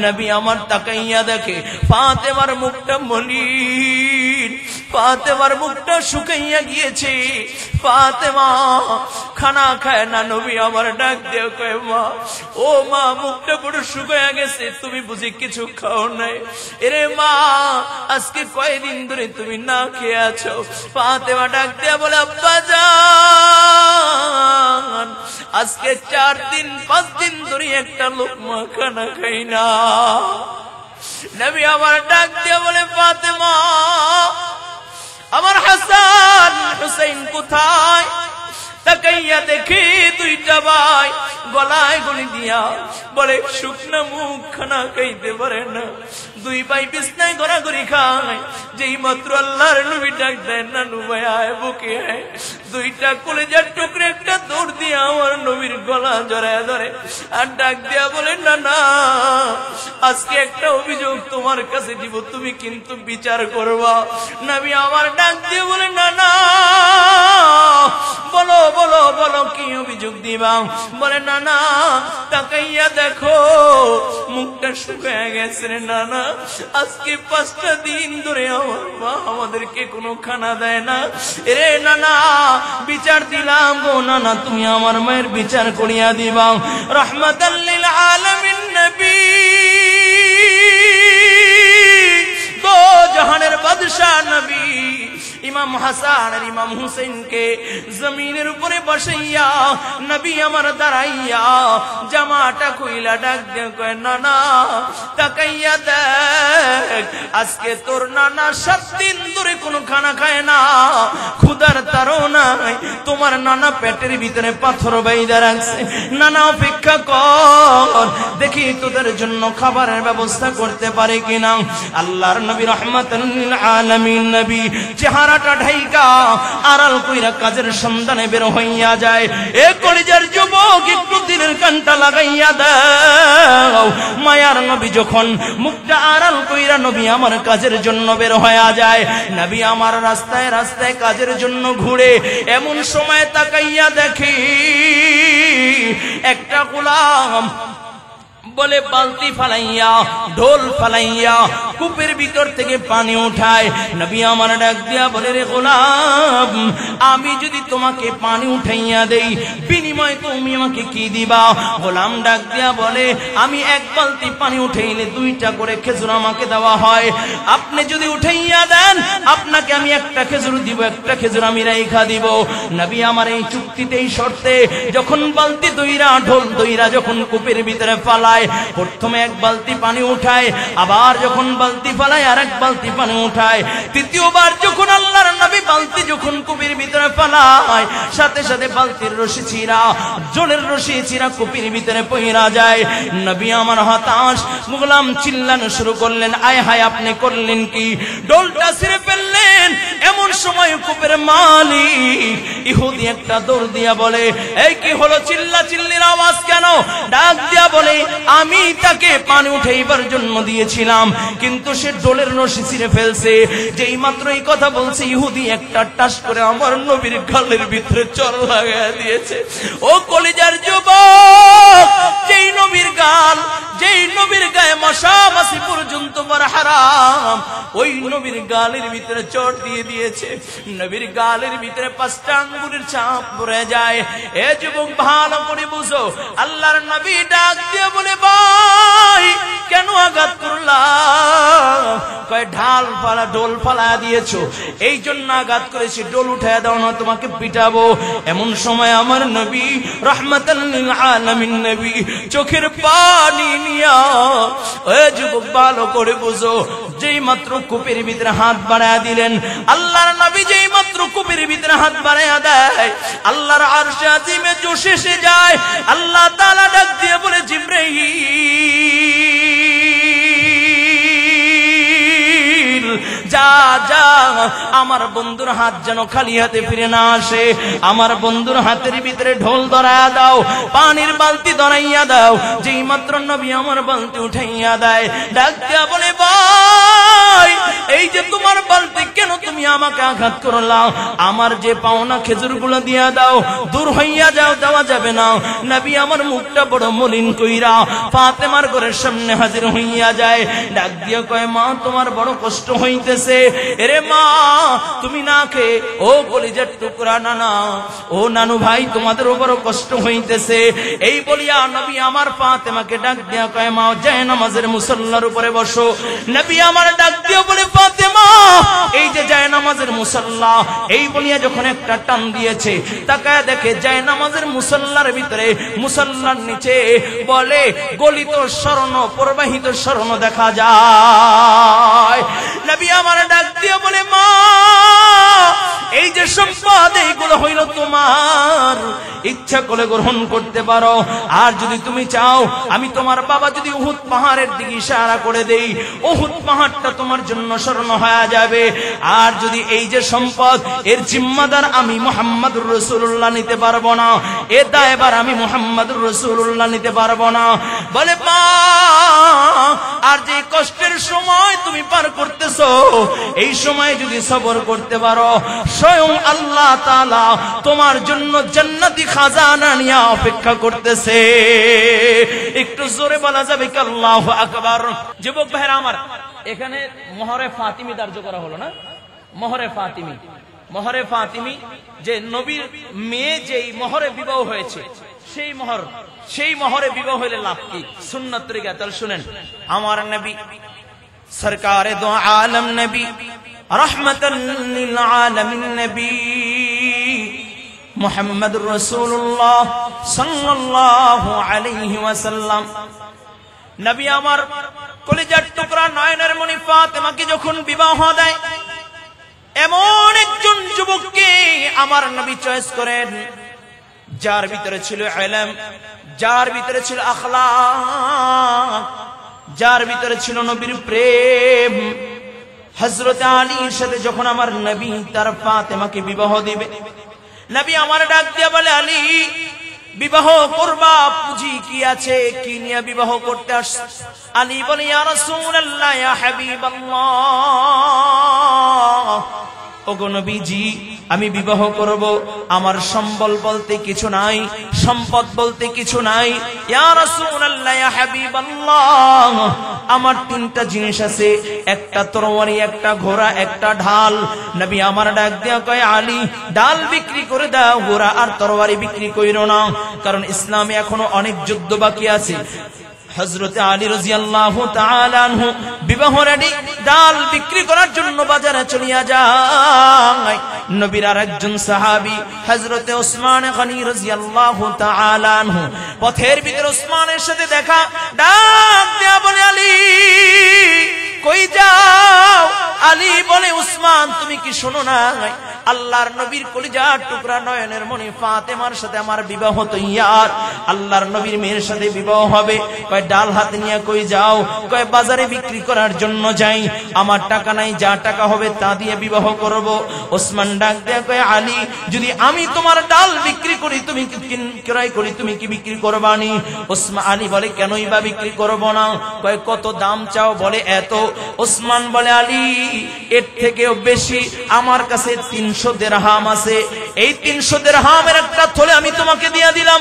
নবী আমার তাকাইয়া দেখে ফাতেমার মুখটা মলিন, ফাতেমার মুখটা শুকাইয়া গিয়েছে। ফাতেমা খানা খায় না। নবী আমার ডাক দিয়ে কয় মা, ও মা, মুখটা বড় শুকাইয়া গেছে, তুমি বুঝি কিছু খাও নাই? এরে মা, আজকে কয়দিন ধরে তুমি না খেয়ে আছো? ফাতেমা ডাক দিয়ে বলে আব্বা জান, আজকে 4 দিন 5 দিন ধরে একটা লোকমা খানা খাই না। নবী আমার ডাক দিয়ে বলে ফাতেমা, আমার হাসান হুসাইন কোথায়? তাকাইয়া দেখে 2টা ভাই গলায় গলি দিয়া বলে শুকনা মুখ খানা খাইতে পারে না। 2 ভাই বিছনায় গড়াগড়ি খায়। যেই মাত্র আল্লাহর নবী ডাক দেন নানু ভাই আয় বুকে আয়, 2টা কলেজার টুকরে একটা দৌড় দিয়া আমার নবীর গলা জড়ায় ধরে আর ডাক দিয়া বলে না না, আজকে একটা অভিযোগ তোমার কাছে দিব, তুমি কিন্তু বিচার করবা। নবী আমার ডাক দিয়ে বলে না না, বলো বলো বলো কি অভিযোগ দিবা? বলে না না, তাকাইয়া দেখো মুখটা শুকায় গেছে রে নানা, আজকে 5টা দিন ধরে আমার মা আমাদেরকে কোনো খানা দেয় না। রে নানা, বিচার দিলাম গো নানা, তুমি আমার মায়ের বিচার করিয়া দিবা। রাহমাতাল লিল আলামিন নবী, দো জাহানের বাদশা নবী ইমাম হাসান আর ইমাম হুসেনকে জমিনের উপরে বসাইয়া নবী আমার দাঁড়াইয়া জামাটা খুইলা ডাক দিয়ে কয় নানা তাকাইয়া দেখ, আজকে তোর নানা 7 দিন ধরে কোনো খানা খায় না, ক্ষুধার তাড়নায় তোমার নানা পেটের ভিতরে পাথর বাইদা রাখছে। নানা অপেক্ষা কর, দেখি তোদের জন্য খাবারের ব্যবস্থা করতে পারে কিনা। আল্লাহর নবী রাহমাতুল লিল আলামিন নবী চেহারাটা ঢাইকা আড়াল কইরা কাজের সন্ধানে বের হইয়া যায়। এ কলিজার যুবক, একটু দিলের কানটা লাগাইয়া দাও। মায়ার নবী যখন মুখটা আড়াল কইরা নবী আমার কাজের জন্য বের হইয়া যায়, নবী আমার রাস্তায় রাস্তায় কাজের জন্য ঘুরে, এমন সময় তাকাইয়া দেখি একটা গোলাম বলে বালতি ফালাইয়া ঢোল ফালাইয়া কূপের ভিতর থেকে পানি উঠায়। নবী আমার ডাক দিয়া বলে রে গোলাম, আমি যদি তোমাকে পানি উঠাইয়া দেই, বিনিময়ে তুমি আমাকে কি দিবা? গোলাম ডাক দিয়া বলে, আমি 1 বালতি পানি উঠাইলে 2টা করে খেজুর আমাকে দেওয়া হয়, আপনি যদি উঠাইয়া দেন আপনাকে আমি 1টা খেজুর দিব, 1টা খেজুর আমি রাইখা দিব। নবী আমার এই চুক্তিতে এই শর্তে যখন বালতি দইরা ঢোল দইরা যখন কূপের ভিতরে ফালায়, প্রথমে 1 বালতি পানি উঠায়, আবার যখন বালতি ফালায় আর 1 বালতি পানি উঠায়, তৃতীয়বার যখন আল্লাহর নবী বালতি যখন কূপের ভিতরে ফালায়, সাথে সাথে বালতির রশি ছিঁড়া জলের রশি ছিঁড়া কূপের ভিতরে পইরা যায়। নবী আমার হতাশ, গোলাম চিল্লানো শুরু করলেন, আয় হায় আপনি করলেন কি? ডোলটা ছিঁড়ে ফেললেন। এমন সময় কূপের মালিক ইহুদি একটা দৌড় দিয়া বলে, এই কি হলো, চিল্লা চিল্লির আওয়াজ কেন? ডাক দিয়া বলে, আমি তাকে পানি উঠাইবার জন্য দিয়েছিলাম, কিন্তু সে ডোলের রশি ছিঁড়ে ফেলছে। যেই মাত্র এই কথা বলছে, ইহুদি একটা টাস করে আমার নবীর গালের ভিতরে চড় লাগাইয়া দিয়েছে। ও কলিজার যুবক, যেই নবীর গাল, যেই নবীর গায়ে মশা মাছি পর্যন্ত বড় হারাম, ওই নবীর গালের ভিতরে চড় দিয়ে দিয়েছে। নবীর গালের ভিতরে 5টা আঙ্গুলের ছাপ পড়ে যায়। এ যুবক ভালো করে বুঝো, আল্লাহর নবী ডাক দিয়ে বলে, ভাই কেন আঘাত করলাম? কয় ঢাল ফালা ডোল ফালা দিয়েছো, এই জন্য আঘাত করেছি, ডোল উঠায় দাও না তোমাকে পিটাবো। এমন সময় আমার নবী রাহমাতাল লিল আলামিন নবী চোখের পানি নিয়া, এ যুবক ভালো করে বুঝো, যেই মাত্র কূপের ভিতরে হাত বাড়ায়া দিলেন, আল্লাহর নবী যেই মাত্র কূপের ভিতরে হাত বাড়ায়া দেয়, আল্লাহর আরশে আজিমে জোশ এসে যায়। আল্লাহ তাআলা ডাক দিয়ে বলে, জিবরাইল যা যা, আমার বন্ধুর হাত যেন খালি হাতে ফিরে না আসে, আমার বন্ধুর হাতের ভিতরে ঢোল ধরাইয়া দাও, পানির বালতি ধরাইয়া দাও। যেই মাত্র নবী আমার বালতি উঠাইয়া দেয়, ডাক দিয়া বলে, ভাই এই যে তোমার বালতি কে কেন তুমি আমাকে আঘাত করলা? আমার যে পাওনা খেজুরগুলো দিয়া দাও, দূর হইয়া যাও, দেওয়া যাবে না। নবী আমার মুখটা বড় মলিন কইরা ফাতেমার ঘরের সামনে হাজির হইয়া যায়। ডাক দিয়া কয়, মা তোমার বড় কষ্ট হইতেছে। এরে মা, তুমি না খেয়ে, ও কলিজার টুকরা নানা, ও নানু ভাই, তোমাদেরও বড় কষ্ট হইতেছে। এই বলিয়া নবী আমার ফাতেমাকে ডাক দিয়া কয়, মা যায় নামাজের মুসল্লার উপরে বসো। নবী আমার ডাক দিয়া বলে, ফাতেমা এই যে যায় নামাজের মুসল্লা, এই বলিয়া যখন একটা টান দিয়েছে, তাকায় দেখে যায় নামাজের মুসল্লার ভিতরে, মুসল্লার নিচে বলে গলিত স্বর্ণ, প্রবাহিত স্বর্ণ দেখা যায়। নবী আমার ডাক দিয়া বলে, মা এই যে সম্পদ, এইগুলো হইল তোমার, ইচ্ছা করে গ্রহণ করতে পারো। আর যদি তুমি চাও, আমি তোমার বাবা যদি উহুদ পাহাড়ের দিকে ইশারা করে দেই, উহুদ পাহাড়টা তোমার জন্য স্বর্ণ হয়ে যাবে। আর যদি এই যে সম্পদ, এর জিম্মাদার আমি মুহাম্মদুর রাসূলুল্লাহ নিতে পারবো না, এ দায়ভার আমি মুহাম্মদুর রাসূলুল্লাহ নিতে পারবো না। বলে, মা আর যে কষ্টের সময় তুমি পার করতেছো, এই সময় যদি সবর করতে পারো, স্বয়ং আল্লাহ তাআলা তোমার জন্য জান্নাতি খাজানা নিয়ে অপেক্ষা করতেছে। একটু জোরে বলা যাবে কি আল্লাহু আকবার? যুবক ভাইরা আমার, এখানে মোহরে ফাতিমি ধার্য করা হলো না? মোহরে ফাতিমি, মোহরে ফাতিমি যে নবীর মেয়ে যেই মোহরে বিবাহ হয়েছে, সেই মোহরে বিবাহ হইলে লাভ কি? সুন্নাত তরিকা। তাহলে শুনেন, আমার নবী সরকারে দো আলম নবী, রহমাতাল লিল আলামিন নবী মুহাম্মদুর রাসূলুল্লাহ সাল্লাল্লাহু আলাইহি ওয়াসাল্লাম, নবী আমার কলিজার টুকরা নয়নের মণি ফাতেমাকে যখন বিবাহ দেয়, এমন একজন যুবককে আমার নবী চয়েস করেন, যার ভিতরে ছিল ইলম, যার ভিতরে ছিল আখলাক, যার ভিতরে ছিল নবীর প্রেম। হযরত আলীর সাথে যখন আমার নবী তার ফাতেমাকে বিবাহ দিবে, নবী আমার ডাক দিয়ে বলে, আলী বিবাহ করবা, পুঁজি কি আছে, কি নিয়ে বিবাহ করতে আসছ? আলী বলে, ইয়া রাসূলুল্লাহ, ইয়া হাবিবাল্লাহ, ওগো নবীজি, আমি বিবাহ করব, আমার সম্বল বলতে কিছু নাই, সম্পদ বলতে কিছু নাই। ইয়া রাসূলুল্লাহ, ইয়া হাবিবাল্লাহ, আমার তিনটা জিনিস আছে, একটা তরবারি, একটা ঘোড়া, একটা ঢাল। নবী আমার ডাক দিয়া কয়, আলী ঢাল বিক্রি করে দাও, ঘোড়া আর তরবারি বিক্রি কইরো না, কারণ ইসলামে এখনো অনেক যুদ্ধ বাকি আছে। হযরত আলী রাদিয়াল্লাহু তাআলা আনহু বিবাহ রেডি, ডাল বিক্রি করার জন্য বাজারে চলিয়া যায়। নবীর আরেকজন সাহাবী হযরত ওসমান গনি রাদিয়াল্লাহু তাআলা আনহু, পথের ভিতরে ওসমানের সাথে দেখা, ডাক দেয়া বলে, আলী কই যাও? আলী বলে, ওসমান তুমি কি শোনো না, আল্লাহর নবীর কলিজার টুকরা নয়নের মণি ফাতেমার সাথে আমার বিবাহ তৈয়ার, আল্লাহর নবীর মেয়ের সাথে বিবাহ হবে। কয় ডাল হাতে নিয়ে কই যাও? কয় বাজারে বিক্রি করার জন্য যাই, আমার টাকা নাই, যা টাকা হবে তা দিয়ে বিবাহ করব। ওসমান ডাক দেয়া কয়, আলী যদি আমি তোমার ডাল বিক্রি করি, তুমি কি ক্রয় করি, তুমি কি বিক্রি করবানি? ওসমান আলী বলে, কেনই বা বিক্রি করব না? কয় কত দাম চাও? বলে এত। ওসমান বলে, আলী এর থেকেও বেশি আমার কাছে 300 দিরহাম আছে, এই 300 দিরহামের একটা থলে আমি তোমাকে দিয়ে দিলাম,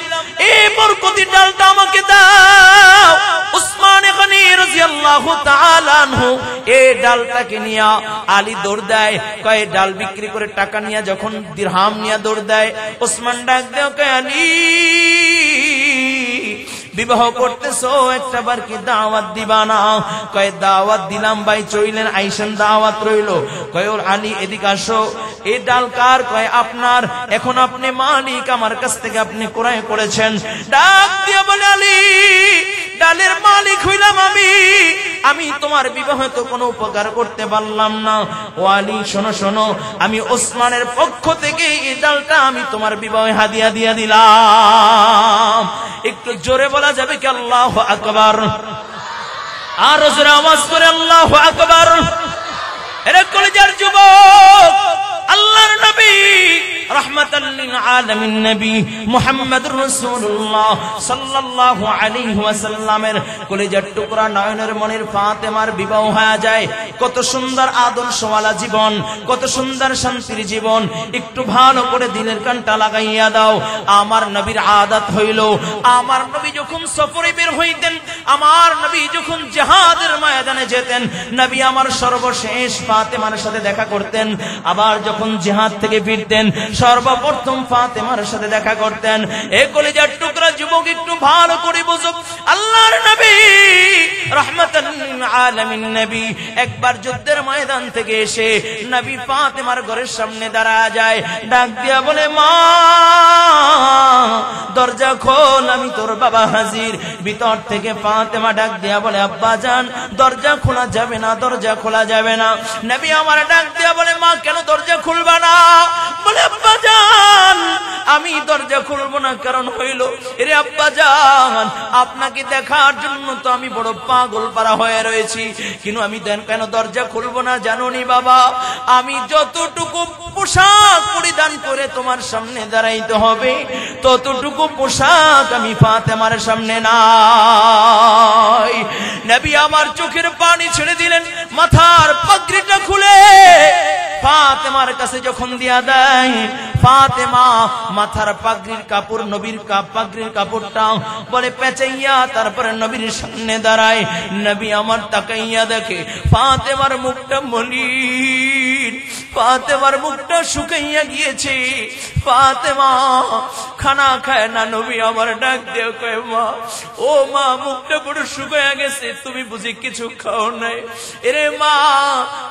এই বরকতি ডালটা আমাকে দাও। উসমান গনি রাদিয়াল্লাহু তাআলা আনহু এই ডালটাকে নিয়া আলী দৌড় দেয়, কয় ডাল বিক্রি করে টাকা নিয়া যখন দিরহাম নিয়া দৌড় দেয়, ওসমান ডাক দেয়, কয় আলী বিবাহ করতেছো, একটা বার কি দাওয়াত দিবা না? কয় দাওয়াত দিলাম ভাই, চইলেন আইসেন, দাওয়াত রইলো। কয় ওর আলী এদিকে আসো, এই ডাল কার? কয় আপনার, এখন আপনি মালিক, আমার কাছ থেকে আপনি ক্রয় করেছেন। ডাক দিয়ে বলে, আলী ডালের মালিক হইলাম আমি তোমার বিবাহে তো কোনো উপকার করতে পারলাম না। ও আলী শোনো শোনো, আমি ওসমানের পক্ষ থেকে এই ডালটা আমি তোমার বিবাহে হাদিয়া দিয়ে দিলাম। একটু জোরে বলা যাবে কি আল্লাহু আকবার? আর জোরে আওয়াজ করে আল্লাহু আকবার। এরে কলিজার যুবক, আল্লাহর নবী রাহমাতাল লিল আলামিন নবী মুহাম্মদুর রাসূলুল্লাহ সাল্লাল্লাহু আলাইহি ওয়াসাল্লামের কলিজার টুকরা নয়নের মনির ফাতেমার বিবাহ হয়ে যায়। কত সুন্দর আদর্শওয়ালা জীবন, কত সুন্দর শান্তির জীবন। একটু ভালো করে দিলের কানটা লাগাইয়া দাও। আমার নবীর আদত হইল, আমার নবী যখন সফরে বের হইতেন, আমার নবী যখন জিহাদের ময়দানে যেতেন, নবী আমার সর্বশেষ ফাতেমার সাথে দেখা করতেন। আবার যখন জিহাদ থেকে ফিরতেন, সর্বপ্রথম ফাতেমার সাথে দেখা করতেন। এই কলিজার টুকরা যুবক একটু ভালো করে বুঝো, আল্লাহর নবী রাহমাতাল লিল আলামিন নবী একবার যুদ্ধের ময়দান থেকে এসে নবী ফাতেমার ঘরের সামনে দাঁড়ায় যায়, ডাক দিয়া বলে, মা দরজা খোল, আমি তোর বাবা হাজির। ভিতর থেকে ফাতেমা ডাক দিয়া বলে, আব্বা জান দরজা খোলা যাবে না, দরজা খোলা যাবে না। নবী আমার ডাক দিয়া বলে, মা কেন দরজা খুলবা না? বলে, আব্বা জান আমি দরজা খুলবো না, কারণ হইল এরে আব্বা জান আপনাকে দেখার জন্য তো আমি বড় পাগল পারা হয়ে রয়েছি, কিন্তু আমি কেন দরজা খুলবো না জানুনি বাবা? আমি যতটুকু পোশাক পরিধান করে তোমার সামনে দাঁড়াইতে হবে, ততটুকু পোশাক আমি ফাতেমার সামনে নাই। নবী আমার চোখের পানি ছেড়ে দিলেন, মাথার পাগড়িটা খুলে ফাতেমার কাছে যখন দিয়া দেয়, ফাতেমা মাথার পাগড়ির কাপড়, নবীর পাগড়ির কাপড়টা বলে পেঁচাইয়া তারপরে নবীর সামনে দাঁড়ায়। নবী আমার তাকাইয়া দেখে ফাতেমার মুখটা মলিন, ফাতেমার মুখটা শুকাইয়া গিয়েছে। ফাতেমা খানা খায় না। নবী আমার ডাক দিয়ে কয়, মা ও মা মুখটা বড় শুকাইয়া গেছে, তুমি বুঝি কিছু খাও নাই? এরে মা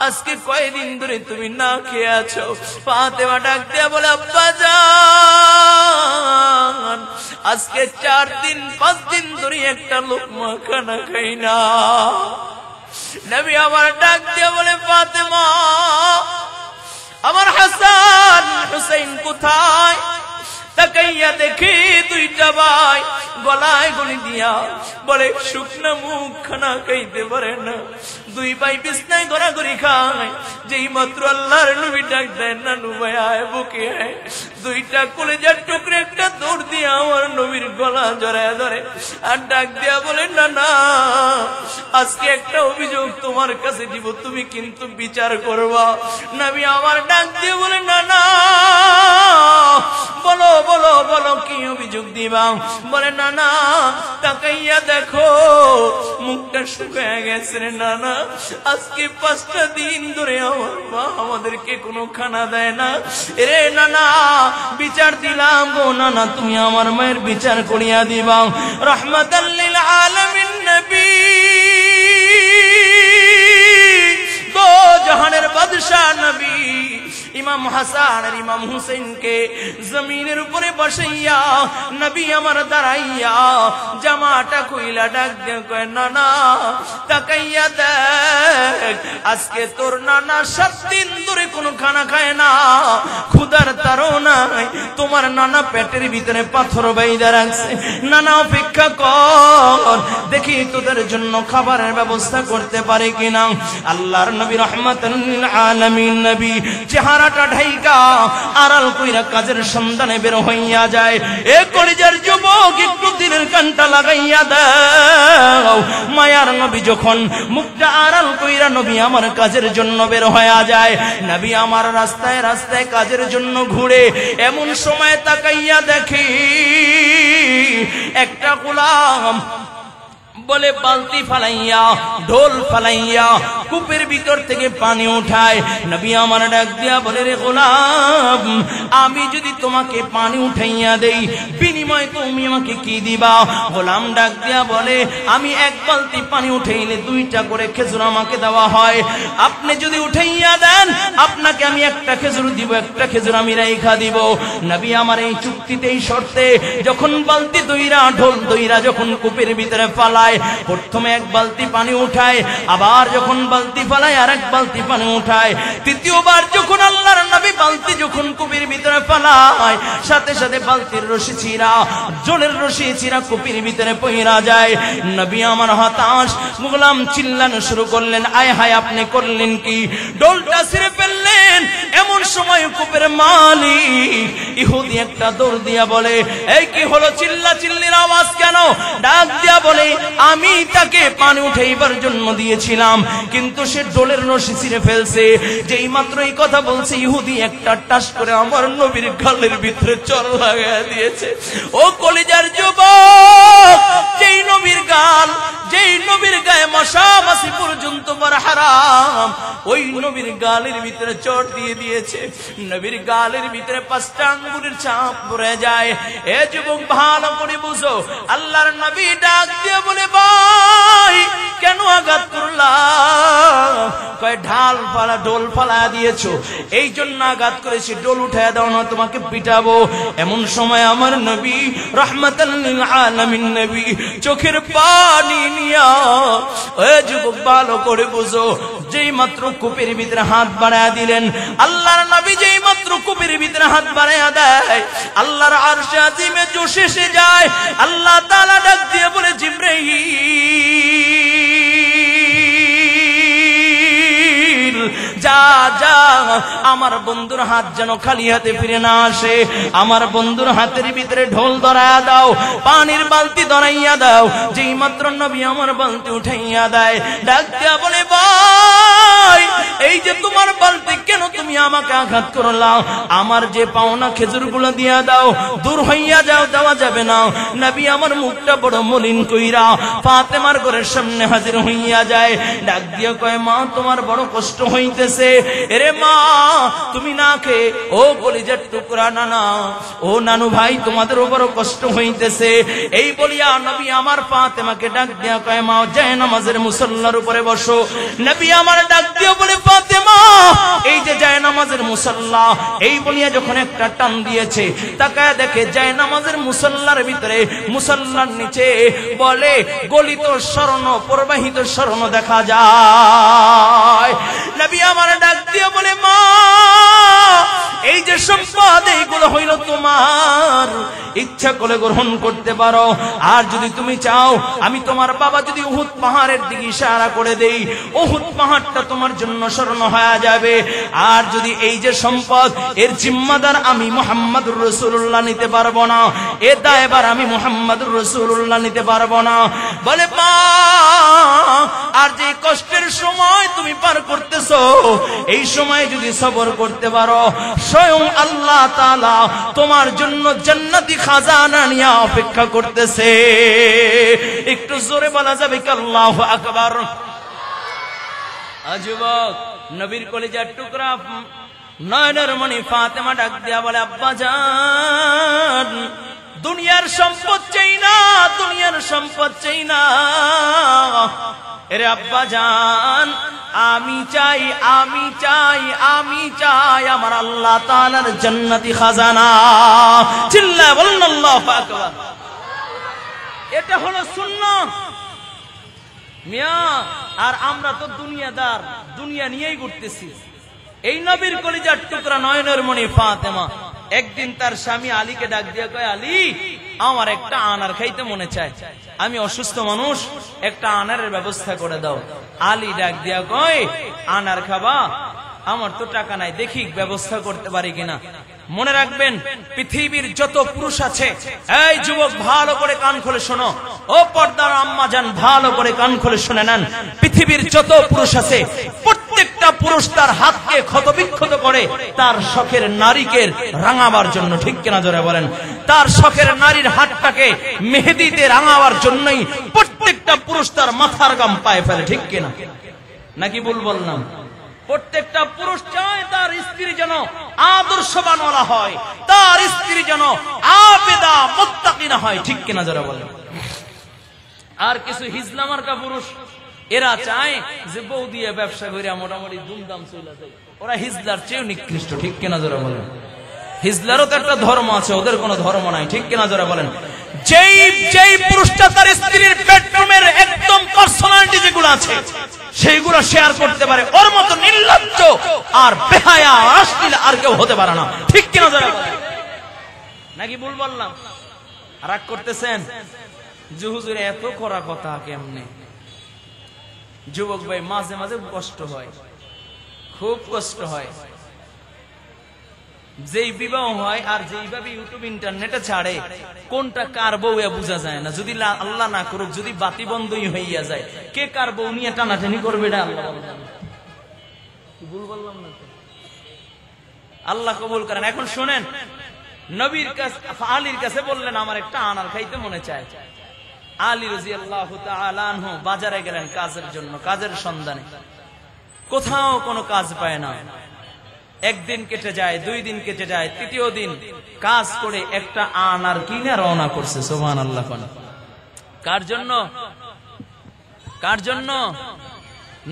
আজকে কয়দিন ধরে তুমি না খেয়ে আছো? ফাতেমা ডাক দিয়ে বলে, আব্বা জান আজকে 4 দিন 5 দিন ধরে একটা লোকমা খানা খাই না। নবী আমার ডাক দিয়ে বলে, ফাতেমা আমার হাসান হুসাইন কোথায়? তাকাইয়া দেখি 2টা ভাই গলায় গলি দিয়া বলে শুকনা মুখ খানা খাইতে পারে না। 2 ভাই বিছনায় গড়াগড়ি খায়। যেই মাত্র আল্লাহর নবী ডাক দেন, নানু ভাই আয় বুকে আয়। 2টা কলিজার টুকরে একটা দৌড় দিয়ে আমার নবীর গলা জড়ায় ধরে আর ডাক দিয়া বলে, না না আজকে একটা অভিযোগ তোমার কাছে দিব, তুমি কিন্তু বিচার করবা। নবী আমার ডাক দিয়ে বলে, না না বলো বলো বলো কি অভিযোগ দিবা? বলে, না না তাকাইয়া দেখো মুখটা শুকায় গেছে রে নানা, আজকে 5টা দিন ধরে আমার মা আমাদেরকে কোনো খানা দেয় না। রে নানা বিচার দিলাম গো নানা, তুমি আমার মায়ের বিচার করিয়া দিবা। রাহমাতাল লিল আলামিন নবী দো জাহানের বাদশা নবী ইমাম হাসান আর ইমাম হুসেনকে জমিনের উপরে বসাইয়া নবী আমার দাঁড়াইয়া জামাটা কইলা ডাক দিয়ে কয়, নানা তাকাইয়া দেখ আজকে তোর নানা 7 দিন ধরে কোনো খানা খায় না, ক্ষুধার তাড়নায় তোমার নানা পেটের ভিতরে পাথর বাইদা রাখছে। নানা অপেক্ষা কর, দেখি তোদের জন্য খাবারের ব্যবস্থা করতে পারে কিনা। আল্লাহর নবী রাহমাতুল লিল আলামিন নবী চেহারাটা ঢাইকা আড়াল কইরা কাজের সন্ধানে বের হইয়া যায়। এ কলিজার যুবক একটু দিলের কানটা লাগাইয়া দাও। মায়ার নবী যখন মুখটা আড়াল কইরা নবী আমার কাজের জন্য বের হইয়া যায়, নবী আমার রাস্তায় রাস্তায় কাজের জন্য ঘুরে, এমন সময় তাকাইয়া দেখি একটা গোলাম বলে বালতি ফালাইয়া ঢোল ফালাইয়া কূপের ভিতর থেকে পানি উঠায়। নবী আমার ডাক দিয়া বলে, রে গোলাম আমি যদি তোমাকে পানি উঠাইয়া দেই বিনিময়ে তুমি আমাকে কি দিবা? গোলাম ডাক দিয়া বলে, আমি 1 বালতি পানি উঠাইলে 2টা করে খেজুর আমাকে দেওয়া হয়। আপনি যদি উঠাইয়া দেন আপনাকে আমি 1টা খেজুর দিব, 1টা খেজুর আমি রাইখা দিব। নবী আমার এই চুক্তিতে এই শর্তে যখন বালতি দইরা ঢোল দইরা যখন কূপের ভিতরে ফালায়, প্রথমে 1 বালতি পানি উঠায়, আবার যখন বালতি ফালায় আর 1 বালতি পানি উঠায়। তৃতীয়বার যখন আল্লাহর নবী বালতি যখন কূপের ভিতরে ফালায়, সাথে সাথে বালতির রশি ছিঁড়া জলের রশি ছিঁড়া কূপের ভিতরে পইরা যায়। নবী আমার হতাশ, গোলাম চিল্লানো শুরু করলেন, আয় হায় আপনি করলেন কি? ডোলটা ছিঁড়ে ফেললেন, এমন সময় কূপের মালিক ইহুদি একটা দৌড় দিয়া বলে, এই কি হলো, চিল্লা চিল্লির আওয়াজ কেন? ডাক দিয়া বলে, আমি তাকে পানি উঠাইবার জন্য দিয়েছিলাম, কিন্তু সে ডোলের রশি ছিঁড়ে ফেলছে। যেই মাত্র এই কথা বলছে, ইহুদি একটা টাস করে আমার নবীর গালের ভিতরে চর লাগায় দিয়েছে। ও কলিজার যুবক, যেই নবীর গাল, যেই নবীর গায়ে মশা মাছি পর্যন্ত বড় হারাম, ওই নবীর গালের ভিতরে চর দিয়ে দিয়েছে। নবীর গালের ভিতরে 5টা আঙ্গুলের ছাপ পড়ে যায়। এ যুবক ভালো করে বুঝো, আল্লাহর নবী ডাক দিয়ে বলে, ভাই কেন আঘাত করলাম? কয় ঢাল ফালা ডোল ফালা দিয়েছো, এই জন্য আঘাত করেছি, ডোল উঠায় দাও না তোমাকে পিটাবো। এমন সময় আমার নবী রাহমাতাল লিল আলামিন নবী চোখের পানি নিয়া, এ যুবক ভালো করে বুঝো, যেই মাত্র কূপের ভিতরে হাত বাড়ায় দিলেন, আল্লাহর নবী যেই মাত্র কূপের ভিতরে হাত বাড়ায় দেয়, আল্লাহর আরশে আজিমে জোশ এসে যায়। আল্লাহ তাআলা ডাক দিয়ে বলে, জিবরাইল যা যা, আমার বন্ধুর হাত যেন খালি হাতে ফিরে না আসে, আমার বন্ধুর হাতের ভিতরে ঢোল ধরাইয়া দাও, পানির বালতি ধরাইয়া দাও। যেই মাত্র নবী আমার বালতি উঠাইয়া দেয়, ডাক দিয়া বলে, ভাই এই যে তোমার বালতি, কেন তুমি আমাকে আঘাত করলাম? আমার যে পাওনা খেজুরগুলো দিয়া দাও, দূর হইয়া যাও, দেওয়া যাবে না। নবী আমার মুখটা বড় মলিন কইরা ফাতেমার ঘরের সামনে হাজির হইয়া যায়। ডাক দিয়া কয়, মা তোমার বড় কষ্ট হইতেছে। এরে মা, তুমি না খেয়ে, ও কলিজার টুকরা নানা, ও নানু ভাই, তোমাদের বড় কষ্ট হইতেছে। এই বলিয়া নবী আমার ফাতেমাকে ডাক দিয়া কয়, মা যায় নামাজের মুসল্লার উপরে বসো। নবী আমার ডাক দিয়া বলে, ফাতেমা এই যে যায় নামাজের মুসল্লা, এই বলিয়া যখন একটা টান দিয়েছে, তাকায় দেখে যায় নামাজের মুসল্লার ভিতরে, মুসল্লার নিচে বলে গলিত স্বর্ণ, প্রবাহিত স্বর্ণ দেখা যায়। নবী আমার ডাক দিয়ে বলে, মা এই যে সম্পদ, এইগুলো হইল তোমার, ইচ্ছা করে গ্রহণ করতে পারো, আর যদি তুমি চাও, আমি তোমার বাবা যদি উহুদ পাহাড়ের দিকে ইশারা করে দেই, উহুদ পাহাড়টা তোমার জন্য স্মরণ হয়ে যাবে। আর যদি এই যে সম্পদ, এর জিম্মাদার আমি মুহাম্মদুর রাসূলুল্লাহ নিতে পারবো না, এর দায়ভার আমি মুহাম্মদুর রাসূলুল্লাহ নিতে পারবো না। বলে, মা আর যে কষ্টের সময় তুমি পার করতেছো, এই সময় যদি সবর করতে পারো, স্বয়ং আল্লাহ তাআলা তোমার জন্য জান্নাতি খাজানা নিয়ে অপেক্ষা করতেছে। একটু জোরে বলা যাবে কি আল্লাহু আকবার? যুবক, নবীর কলিজার টুকরা নয়নের মণি ফাতেমা ডাক দিয়া বলে, আব্বা জান দুনিয়ার সম্পদ চাই না, দুনিয়ার সম্পদ চাই না। এরে আব্বা জান, আমি চাই, আমি চাই, আমি চাই আমার আল্লাহ তাআলার জান্নাতি খাজানা। চিল্লায় বলেন আল্লাহু আকবার। এটা হলো সুন্নাহ মিয়া। আর আমরা তো দুনিয়াদার, দুনিয়া নিয়েই ঘুরতেছি। এই নবীর কলিজার টুকরা নয়নের মণি ফাতেমা একদিন তার স্বামী আলীকে ডাক দিয়ে কয়, আলী আমার একটা আনার খাইতে মনে চায়, আমি অসুস্থ মানুষ, একটা আনারের ব্যবস্থা করে দাও। আলী ডাক দিয়া কয়, আনার খাবা? আমার তো টাকা নাই, দেখি ব্যবস্থা করতে পারি কিনা। মনে রাখবেন, পৃথিবীর যত পুরুষ আছে, এই যুবক ভালো করে কান খুলে শোনো, ও পর্দার আম্মা জান ভালো করে কান খুলে শুনে নেন, পৃথিবীর যত পুরুষ আছে, প্রত্যেকটা পুরুষ তার হাতকে ক্ষতবিক্ষত করে তার শখের নারীকে রাঙাবার জন্য। ঠিক কিনা জোরে বলেন? তার শখের নারীর হাতটাকে মেহেদিতে রাঙাবার জন্যই প্রত্যেকটা পুরুষ তার মাথার গাম পায়ে ফেলে। ঠিক কিনা? নাকি ভুল বললাম? প্রত্যেকটা পুরুষ চায় তার স্ত্রী যেন আদর্শবান হয়, তার স্ত্রী যেন আবেদা মুত্তাকিনা হয়। ঠিক কিনা যারা বলে? আর কিছু হিজলা মার্কা পুরুষ, এরা চায় যে বউ দিয়ে ব্যবসা করে মোটামুটি দুমদাম চলে যায়, ওরা হিজলার চেয়েও নিকৃষ্ট। ঠিক কিনা যারা বলেন? হিজলারও তো একটা ধর্ম আছে, ওদের কোনো ধর্ম নাই। ঠিক কিনা যারা বলেন? যেই পুরুষটা তার স্ত্রীর বেডরুমের একদম পার্সোনালিটি যেগুলো আছে সেইগুলো শেয়ার করতে পারে, ওর মতো নির্লজ্জ আর বেহায়া অশ্লীল আর কেউ হতে পারে না। ঠিক কিনা যারা বলেন? নাকি ভুল বললাম? রাগ করতেছেন? হুজুর এত করা কথা কেমনে? যুবক ভাই, মাঝে মাঝে কষ্ট হয়, খুব কষ্ট হয়। যেই বিবাহ হয় আর যেইভাবে ইউটিউব ইন্টারনেটে ছাড়ে কোনটা কার বউ বোঝা যায় না। যদি আল্লাহ না করুক যদি বাতি বন্ধই হইয়া যায়, কে কার বউ নিয়ে টানাটানি করবে এটা আল্লাহ ভুল বললাম না তো? আল্লাহ কবুল করেন। এখন শোনেন, নবীর কাছে আলীর কাছে বললেন আমার একটা আনার খাইতে মনে চায়। আলী রাদিয়াল্লাহু তাআলা আনহু বাজারে গেলেন কাজের জন্য, কাজের সন্ধানে। কোথাও কোনো কাজ পায় না। একদিন কেটে যায়, 2 দিন কেটে যায়, 3য় দিন কাজ করে একটা আনার কিনে রওনা করছে। সুবহানাল্লাহ। কার জন্য? কার জন্য?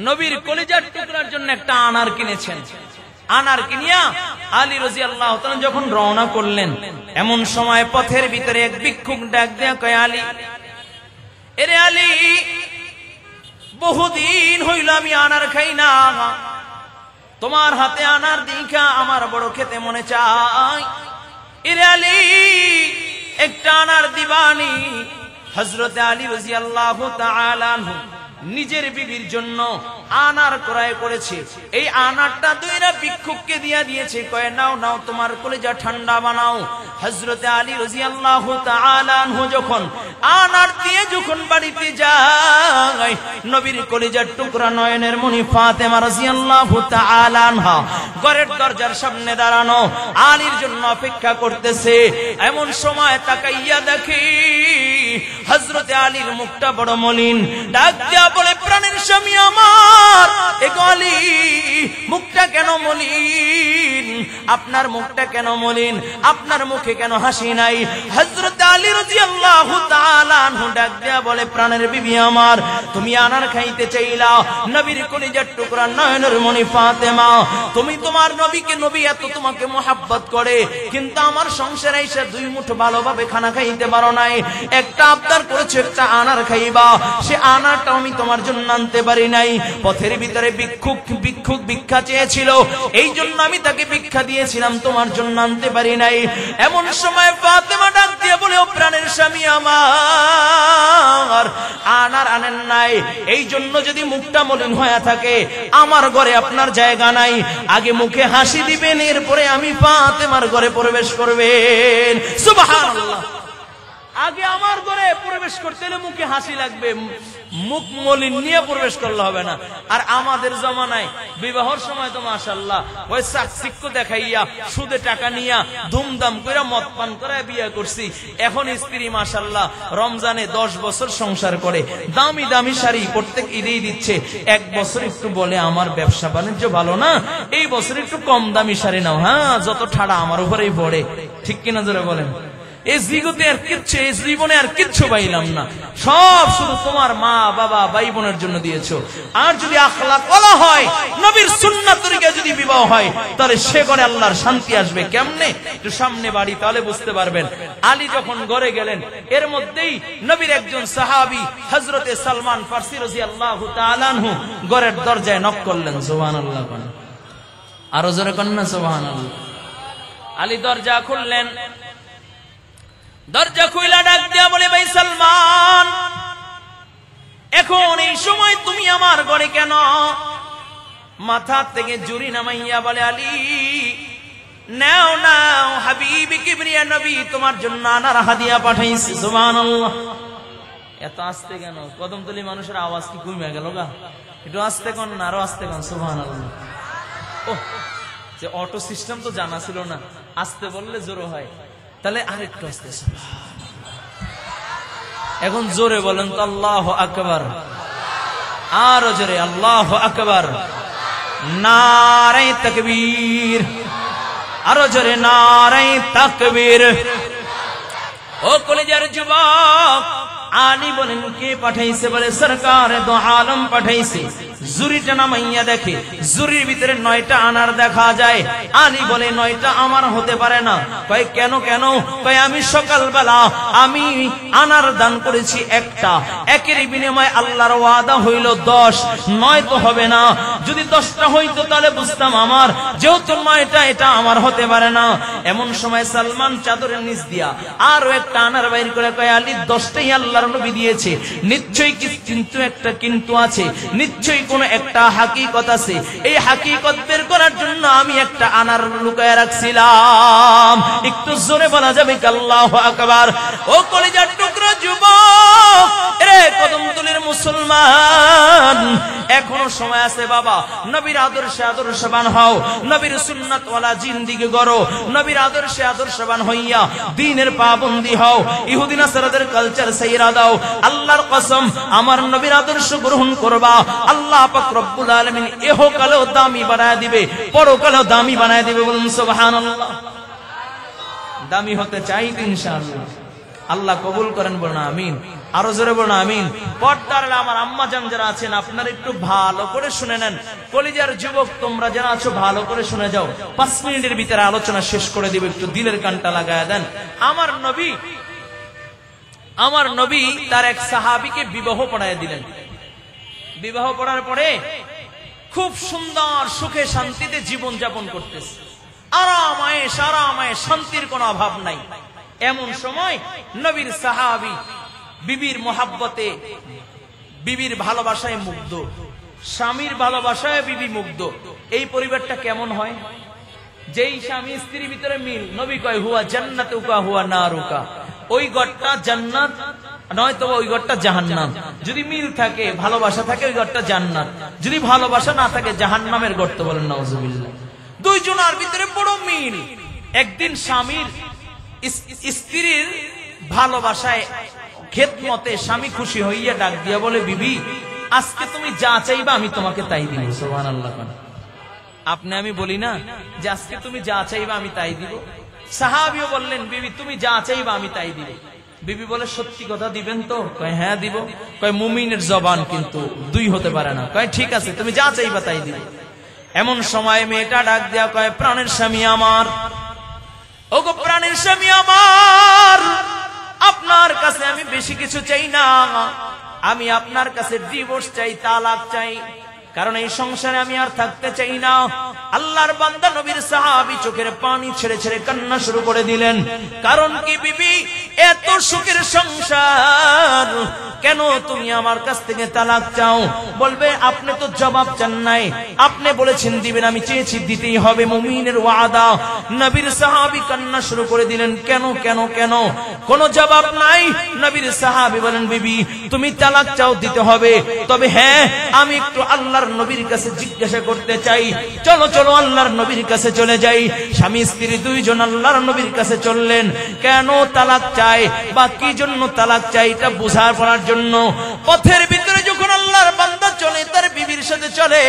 নবীর কলিজার টুকরার জন্য একটা আনার কিনেছেন। আনার কিনিয়া আলী রাদিয়াল্লাহু তাআলা যখন রওনা করলেন, এমন সময় পথের ভিতরে এক ভিক্ষুক ডাক দেয়া কয়, আলী, এরে আলী, বহুদিন হইল আমি আনার খাই না, তোমার হাতে আনার দেখা আমার বড় খেতে মনে চায়। এরে আলী, একটা আনার দিবানি। হযরত আলী রাদিয়াল্লাহু তাআলা আনহু নিজের বিবির জন্য আনার ক্রয় করেছে। এই আনারটা দুইটা ভিক্ষুককে দিয়া দিয়েছে, কয় নাও নাও, তোমার কলিজা ঠান্ডা বানাও। হযরত আলী রাদিয়াল্লাহু তাআলা আনহু যখন আনার দিয়ে যখন বাড়িতে যায়, নবীর কলিজার টুকরা নয়নের মণি ফাতেমা রাদিয়াল্লাহু তাআলা আনহা ঘরের দরজার সামনে দাঁড়ানো, আলীর জন্য অপেক্ষা করতেছে। এমন সময় তাকাইয়া দেখি হযরত আলীর মুখটা বড় মলিন। ডাক দিয়া বলে, প্রাণের স্বামী আমার, এ আলী, মুখটা কেন মলিন? আপনার মুখটা কেন মলিন? আপনার মুখে কেন হাসি নাই? হযরত আলী রাদিয়াল্লাহু তাআলা আনহু ডাক দিয়া বলে, প্রাণের বিবি আমার, তুমি আনার খাইতে চাইলা, নবীর কলিজার টুকরা নয়নের মণি ফাতেমা, তুমি তোমার নবীকে, নবী এত তোমাকে মোহাব্বত করে, কিন্তু আমার সংসারে এসে 2 মুঠো ভালোভাবে খানা খাইতে পারো নাই। একটা আবদার করেছো, একটা আনার খাইবা, সে আনারটা আমি তোমার জন্য আনতে পারি নাই। পথের ভিতরে ভিক্ষুক ভিক্ষা চেয়েছিল, এই জন্য আমি তাকে ভিক্ষা দিয়েছিলাম, তোমার জন্য আনতে পারি নাই। এমন সময় ফাতেমা ডাক দিয়ে বলে, ও প্রাণের স্বামী আমার, আনার আনেন নাই, এই জন্য যদি মুখটা মলিন হয়ে থাকে, আমার ঘরে আপনার জায়গা নাই। আগে মুখে হাসি দিবেন, এরপরে আমি ফাতেমার ঘরে প্রবেশ করবেন। সুবহানাল্লাহ। আগে আমার ঘরে প্রবেশ করতে হলে মুখে হাসি লাগবে, মুখ মলিন নিয়ে প্রবেশ করলে হবে না। আর আমাদের জমানায় বিবাহর সময় তো মাশাআল্লাহ ওই চাকচিক্য দেখাইয়া সুদে টাকা নিয়া ধুমধাম করে মদ পান করে বিয়ে করছি। এখন স্ত্রী মাশাআল্লাহ রমজানে 10 বছর সংসার করে, দামি দামি শাড়ি প্রত্যেক ঈদেই দিচ্ছে। 1 বছর একটু বলে আমার ব্যবসা বাণিজ্য ভালো না, এই বছর একটু কম দামি শাড়ি নাও, হ্যাঁ যত ঠাড়া আমার উপরেই পড়ে। ঠিক কিনা জোরে বলেন? এই জীবনে আর কিচ্ছু, এই জীবনে আর কিচ্ছু পাইলাম না, সব শুধু তোমার মা বাবা ভাই বোনের জন্য দিয়েছো। আর যদি আখলাক ওয়ালা হয়, নবীর সুন্নাত তরিকায় যদি বিবাহ হয়, তাহলে সে ঘরে আল্লাহর শান্তি আসবে কেমনে? একটু সামনে বাড়ি, তাহলে বুঝতে পারবেন। আলী যখন ঘরে গেলেন, এর মধ্যেই নবীর একজন সাহাবী হযরতে সালমান ফারসি রাদিয়াল্লাহু তাআলা আনহু ঘরের দরজায় নক করলেন। সুবহানাল্লাহ। আরো জোরে করেন না সুবহানাল্লাহ। আলী দরজা খুললেন, দরজা খুইলা ডাক দিয়া বলে, ভাই সালমান, এখন এই সময় তুমি আমার ঘরে কেন? মাথা থেকে জুরি নামাইয়া বলে, আলী, নাও নাও, হাবিবি কিবরিয়া নবী তোমার জন্য আনার হাদিয়া পাঠাইছি। সুবহানাল্লাহ। এত আস্তে কেন? কদমতলী মানুষের আওয়াজ কি কমে গেল গা? একটু আস্তে কোন না, আরো আস্তে কোন। সুবহানাল্লাহ। ও, যে অটো সিস্টেম তো জানা ছিল না, আস্তে বললে জোরে হয়, তাহলে আরেকটু আস্তে। এখন জোরে বলেন তো আল্লাহু আকবার। আরো জোরে আল্লাহু আকবার। নারে তাকবীর। আরো জোরে নারে তাকবীর। ও কলেজের যুবক, আলী বলেন কে পাঠাইছে? বলে সরকার দো আলম পাঠাইছে। জুরিটা নামাইয়া দেখে, জুরির ভিতরে 9টা আনার দেখা যায়। আলী বলে 9টা আমার হতে পারে না। কয় কেন কেন? কয় আমি সকালবেলা আমি আনার দান করেছি একটা, একের বিনিময়ে আল্লাহর ওয়াদা হইল 10, 9 তো হবে না। যদি 10টা হইতো তাহলে বুঝতাম আমার, যেহেতু 9টা এটা আমার হতে পারে না। এমন সময় সালমান চাদরের নিচ দিয়া আরো একটা আনার বাইর করে কয়, আলী 10টাই আল্লাহর নবী দিয়েছে, নিশ্চয়ই কিন্তু একটা কিন্তু আছে, নিশ্চয়ই কোন একটা হাকিকত আছে, এই হাকিকত বের করার জন্য আমি একটা আনার লুকায় রাখছিলাম। একটু জোরে বলা যাবে কি আল্লাহু আকবার? ও কলিজার টুকরা যুবক, রে কদমতলির মুসলমান, এখনো সময় আছে বাবা। নবীর আদর্শে আদর্শবান হও, নবীর সুন্নাত ওয়ালা জিন্দেগি গড়ো, নবীর আদর্শে আদর্শবান হইয়া দ্বীনের পাবন্দি হও, ইহুদি নাসারাদের কালচার ছাইরা দাও। আল্লাহর কসম, আমার নবীর আদর্শ গ্রহণ করবা, আল্লাহ পাক রব্বুল আলামিন ইহকালেও দামি বানায় দিবে, পরকালেও দামি বানায় দিবে। বলুন সুবহানাল্লাহ। দামি হতে চাই তো ইনশাআল্লাহ, আল্লাহ কবুল করেন, বলুন আমিন। আরো জোরে বলুন আমিন। পর্দার আমার আম্মা জান যারা আছেন, আপনারা একটু ভালো করে শুনে নেন। কলিজার যুবক তোমরা যারা আছো, ভালো করে শুনে যাও। 5 মিনিটের ভিতরে আলোচনা শেষ করে দিব, একটু দিলের কানটা লাগায় দেন। আমার নবী তার এক সাহাবীকে বিবাহ পড়ায় দিলেন। বিবাহ পড়ার পরে খুব সুন্দর সুখে শান্তিতে জীবন যাপন করতেছে, আরামায়ে শান্তির কোনো অভাব নাই। এমন সময় নবীর সাহাবী বিবির মোহাব্বতে, বিবির ভালোবাসায় মুগ্ধ, স্বামীর ভালোবাসায় বিবি মুগ্ধ। এই পরিবারটা কেমন হয়? যেই স্বামী স্ত্রীর ভিতরে মিল, নবী কয় হুয়া জান্নাতুকা হুয়া নারুকা, ওই ঘরটা জান্নাত নয় তবে ওই ঘরটা জাহান্নাম। যদি মিল থাকে, ভালোবাসা থাকে, ওই ঘরটা জান্নাত। যদি ভালোবাসা না থাকে, জাহান্নামের গর্ত। বলেন নাউজুবিল্লাহ। দুইজনের ভিতরে বড় মিল। একদিন স্বামীর স্ত্রীর ভালোবাসায় খেদমতে স্বামী খুশি হইয়া ডাক দিয়া বলে, বিবি আজকে তুমি যা চাইবা আমি তোমাকে তাই দিব। সুবহানাল্লাহ। আপনি আমি বলি না যে আজকে তুমি যা চাইবা আমি তাই দিব? সাহাবীও বললেন, বিবি তুমি যা চাইবা আমি তাই দিব। বিবি বলে, সত্যি কথা দিবেন তো? কয় হ্যাঁ দিব। কয় মুমিনের জবান কিন্তু দুই হতে পারে না। কয় ঠিক আছে, তুমি যা চাইবা তাই দিব। এমন সময় মেয়েটা ডাক দেয়া কয়, প্রাণের স্বামী আমার, ওগো প্রাণের স্বামী আমার, আপনার কাছে আমি বেশি কিছু চাই না, আমি আপনার কাছে ডিভোর্স চাই, তালাক চাই, কারণ এই সংসারে আমি আর থাকতে চাই না। আল্লাহর বান্দা নবীর সাহাবী চোখের পানি ছেড়ে ছেড়ে কান্না শুরু করে দিলেন। কারণ কি বিবি, এত সুখের সংসার, কেন তুমি আমার কাছ থেকে তালাক চাও? বলবে আপনি তো জবাব চান নাই, আপনি বলেছেন দিবেন, আমি চেয়েছি দিতেই হবে, মুমিনের ওয়াদা। নবীর সাহাবী কান্না শুরু করে দিলেন, কেন কেন কেন? কোনো জবাব নাই। নবীর সাহাবী বলেন, বিবি তুমি তালাক চাও, দিতে হবে, তবে হ্যাঁ আমি একটু আল্লাহর নবীর কাছে জিজ্ঞাসা করতে চাই। চলো চলো আল্লাহর নবীর কাছে চলে যাই। স্বামী স্ত্রী দুইজন আল্লাহর নবীর কাছে চললেন। কেন তালাক চায় বা কি জন্য তালাক চাই এটা বুঝার পড়ার জন্য। পথের ভিতরে যখন আল্লাহর বান্দা চলে, তার বিবির সাথে চলে,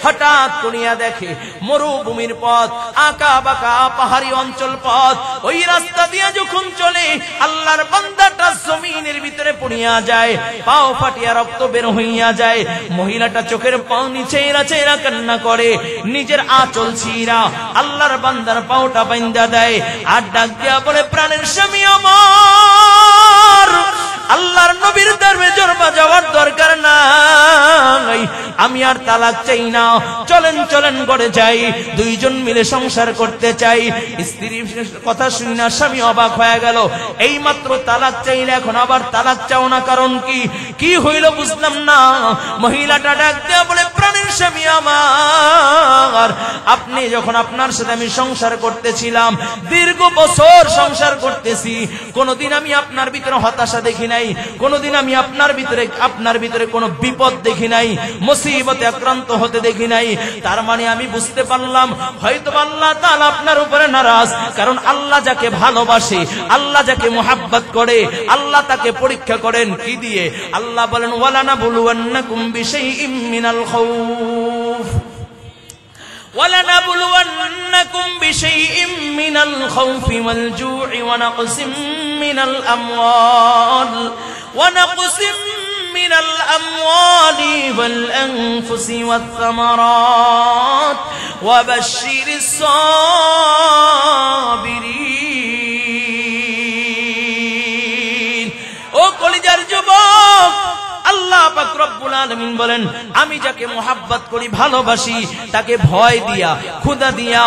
হঠাৎ করিয়া দেখে মরুভূমির পথ, আঁকা বাঁকা পাহাড়ি অঞ্চল পথ। ওই রাস্তা দিয়ে যখন চলে, আল্লাহর বান্দাটা জমিনের ভিতরে পড়িয়া যায়, পাও ফাটিয়া রক্ত বের হইয়া যায়। মহিলাটা চোখের পানি চেরা চেরা কান্না করে, নিজের আঁচল ছিঁড়া আল্লাহর বান্দার পাওটা বাইন্ধা দেয়, আর ডাক দিয়া বলে, প্রাণের স্বামী আমার, আল্লাহর নবীর দরবারে যাওয়ার দরকার নাই, আমি আর তালাক চাই না, চলেন চলেন ঘরে যাই, দুইজন মিলে সংসার করতে চাই। স্ত্রীর কথা শুনি না স্বামী অবাক হয়ে গেল, এই মাত্র তালাক চাইলে এখন আবার তালাক চাও না, কারণ কি? কি হইল বুঝলাম না। মহিলাটা ডাক দেয়া বলে, প্রাণের স্বামী আমার, আপনি যখন আপনার সাথে আমি সংসার করতেছিলাম, দীর্ঘ বছর সংসার করতেছি, কোনদিন আমি আপনার ভিতরে হতাশা দেখি নাই, কোনদিন আমি আপনার ভিতরে কোনো বিপদ দেখি নাই, মুসিবতে আক্রান্ত হতে দেখি নাই। তার মানে আমি বুঝতে পারলাম হয়তো আল্লাহ তাআলা আপনার উপরে নারাজ, কারণ আল্লাহ যাকে ভালোবাসে, আল্লাহ যাকে মুহাব্বত করে, আল্লাহ তাকে পরীক্ষা করেন কি দিয়ে? আল্লাহ বলেন, ওয়ালানাবলুওয়ান্নাকুম বিশাইইম মিনাল খাউফ ولنبلونكم بشيء من الخوف والجوع ونقص من الأموال والأنفس والثمرات وبشر الصابرين। ও কলিজার যুবক, আল্লাহ পাক রব্বুল রব্বুল আলামিন বলেন, আমি যাকে মোহাব্বত করি, ভালোবাসি, তাকে ভয় দিয়া, ক্ষুধা দিয়া,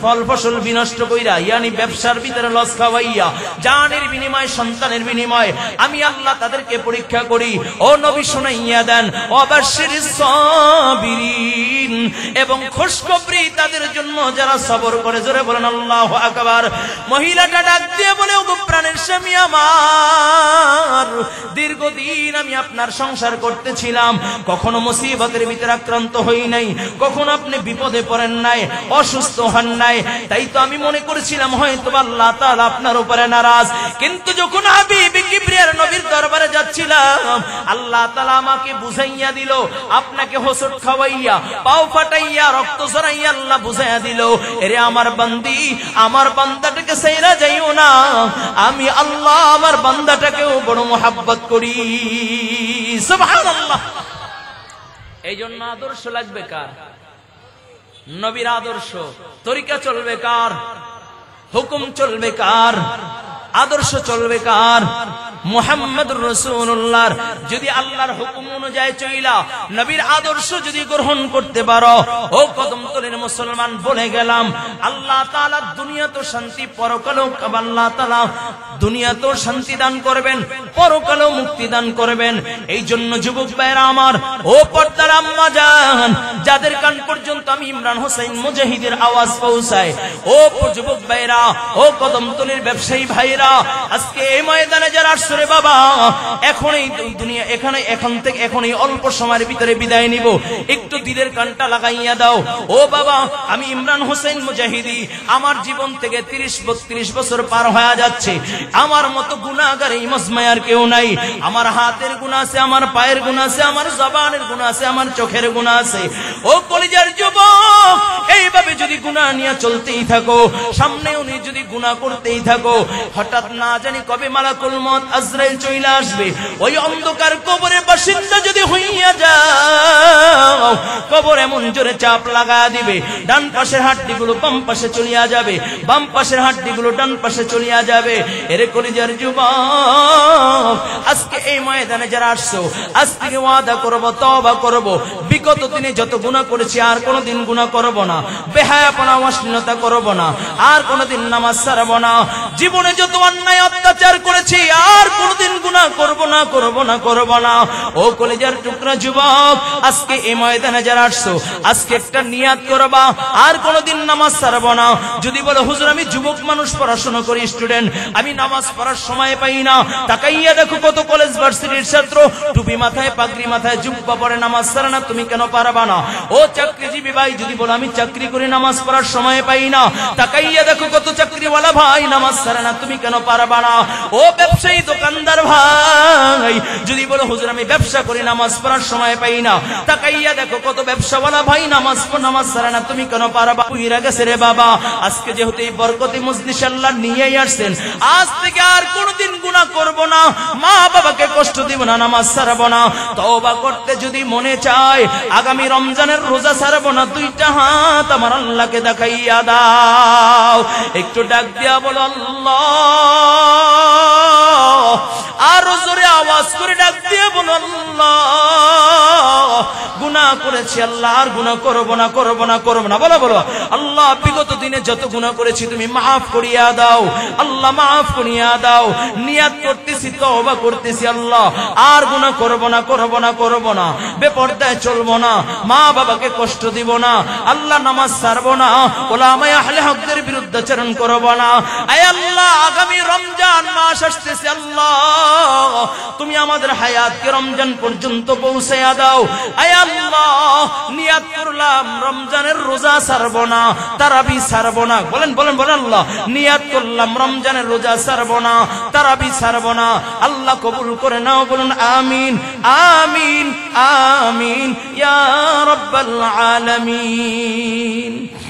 ফল ফসল বিনষ্ট কইরা, ইয়ানি ব্যবসার ভিতরে লস খাওয়াইয়া, জানের বিনিময়ে, সন্তানের বিনিময়ে আমি আল্লাহ তাদেরকে পরীক্ষা করি। ও নবী শুনাইয়া দেন, ওয়াবাশশিরিস সাবিরিন, এবং খুশখবরি তাদের জন্য যারা সবর করে। জোরে বলেন আল্লাহু আকবার। মহিলাটা ডাক দিয়ে বলে, ওগো প্রাণের স্বামী আমার, দীর্ঘদিন আমি আপনার সংসার করতেছিলাম, কখনো মুসিবতের ভিতরে আক্রান্ত হই নাই, কখনো আপনি বিপদে পড়েন নাই, অসুস্থ হন নাই, তাই তো আমি মনে করেছিলাম হয়তো আল্লাহ তাআলা আপনার উপরে নারাজ। কিন্তু যখন হাবিব কিবরিয়ার নবীর দরবারে যাচ্ছিলাম, আল্লাহ তাআলা আমাকে বুঝাইয়া দিল, আপনাকে হোঁচট খাওয়াইয়া, পাও ফাটাইয়া, রক্ত ঝরাইয়া আল্লাহ বুঝাইয়া দিল, এরে আমার বান্দি, আমার বান্দাটাকে ছাইরা যাইও না, আমি আল্লাহ আমার বান্দাটাকেও বড় মোহাব্বত করি। সুবহানাল্লাহ। এই জন্য আদর্শ লাগবে কার? নবীর আদর্শ। তরিকা চলবে কার? হুকুম চলবে কার? আদর্শ চলবে কার? মুহাম্মদুর রাসূলুল্লাহর। যদি আল্লাহর হুকুম অনুযায়ী চইলা নবীর আদর্শ যদি গ্রহণ করতে পারো, ও কদমতলের মুসলমান, বলে গেলাম আল্লাহ তাআলা দুনিয়াতেও শান্তি, পরকালেও আল্লাহ তাআলা দুনিয়াতেও শান্তি দান করবেন, পরকালেও মুক্তি দান করবেন। এই জন্য যুবক ভাইরা আমার, ও পর্দার আম্মা জান, যাদের কান পর্যন্ত আমি ইমরান হোসেন মুজাহিদের আওয়াজ পৌঁছায়, ও যুবক ভাইরা, ও কদমতলের ব্যবসায়ী ভাইরা, আজকে এই ময়দানে যারা আসছে রে বাবা, এখনই দুনিয়া, এখন থেকে এখনই অল্প সময়ের ভিতরে বিদায় নিব, একটু দিলের কানটা লাগাইয়া দাও। ও বাবা, আমি ইমরান হোসেন মুজাহিদি, আমার জীবন থেকে 30-32 বছর পার হয়ে যাচ্ছে, আমার মতো গুনাহগার এই মজমায় আর কেউ নাই। আমার হাতের গুনাহ আছে, আমার পায়ের গুনাহ আছে, আমার জবানের গুনাহ আছে, আমার চোখের গুনাহ আছে। ও কলিজার যুবক, এইভাবে যদি গুনাহ নিয়ে চলতেই থাকো, সামনেও নিয়ে যদি গুনাহ করতেই থাকো, হঠাৎ না জানি কবে মালাকুল মউত আজরাইল চলে আসবে। ওই অন্ধকার কবরের বাসিন্দা যদি হইয়া যাও, কবর এমন জোরে চাপ লাগা দিবে, ডান পাশের হাড্ডিগুলো বাম পাশে চলিয়া যাবে, বাম পাশের হাড্ডিগুলো ডান পাশে চলিয়া যাবে। এরে কলিজার যুবক, আজকে এই ময়দানে যারা আসছো, আজ থেকে ওয়াদা করব, তওবা করব, বিগত দিনে যত গুনাহ করেছি আর কোনোদিন গুনাহ করব না, বেহায়াপনা, অশ্লীলতা করব না, আর কোনোদিন নামাজ ছাড়ব না, জীবনে যত অন্যায় অত্যাচার করেছি আর কোনোদিন গুনাহ করব না, করব না, করব না। ও কলিজার টুকরা যুবক, আজকে এই ময়দানে যারা আসছো, আজকে একটা নিয়াত করবা, আর কোনোদিন নামাজ ছাড়ব না। যদি বলো হুজুর আমি যুবক মানুষ, পড়াশোনা করি, স্টুডেন্ট, আমি নামাজ পড়ার সময় পাই না, তাকাইয়া দেখো কত কলেজ ভার্সিটির ছাত্র টুপি মাথায়, পাগড়ি মাথায়, জুব্বা পরে নামাজ ছাড়ে না, তুমি কেন পারবা না? ও চাকরিজীবী ভাই, যদি বলো আমি চাকরি করি, নামাজ পড়ার সময় পাই না, তাকাইয়া দেখো কত চাকরিওয়ালা ভাই নামাজ ছাড়ে না, তুমি কেন পারবা না? ও ব্যবসায়ী দোকানদার ভাই, যদি বলো হুজুর আমি ব্যবসা করি, নামাজ পড়ার সময় পাই না, তাকাইয়া দেখো কত ব্যবসাওয়ালা ভাই নামাজ ছাড়ে না, তুমি কেন পারবা? পুইরা গেছে রে বাবা। আজকে যেহেতু এই বরকতি মজলিস আল্লাহ নিয়েই আসছেন, আজ থেকে আর কোনোদিন গুনাহ করব না, মা বাবাকে কষ্ট দিব না, নামাজ ছাড়ব না। তওবা করতে যদি মনে চায়, আগামী রমজানের রোজা ছাড়ব না, দুইটা হাত আমার আল্লাহকে দেখাইয়া দাও, একটু ডাক দিয়া বলো আল্লাহ, আর জোরে আওয়াজ করে ডাক দিয়ে বলো আল্লাহ, গুনাহ করেছি আল্লাহ, আর গুনাহ করব না, করব না, করব না। বলো বলো আল্লাহ, বিগত দিনে যত গুনাহ করেছি তুমি মাফ করিয়া দাও, আল্লাহ মাফ করিয়া দাও। নিয়াত করতেছি, তওবা করতেছি আল্লাহ, আর গুনাহ করব না, করব না, করব না, বেপরদায় চলব না, মা বাবাকে কষ্ট দিব না, আল্লাহ নামাজ ছাড়ব না, ওলামায়ে আহলে হকদের বিরুদ্ধাচরণ করব না। আয় আল্লাহ, আগামী রমজান মাস আসতেছে আল্লাহ, তুমি আমাদের হায়াতকে রমজান পর্যন্ত পৌঁছায়া দাও। আয় আল্লাহ, নিয়াত করলাম রমজানের রোজা ছাড়ব না, তারাবি ছাড়ব না। বলেন বলেন বলেন আল্লাহ, নিয়াত করলাম রমজানের রোজা ছাড়ব না, তারাবি ছাড়ব না। আল্লাহ কবুল করে নাও, বলুন আমিন, আমিন, আমিন ইয়া রাব্বাল আলামিন।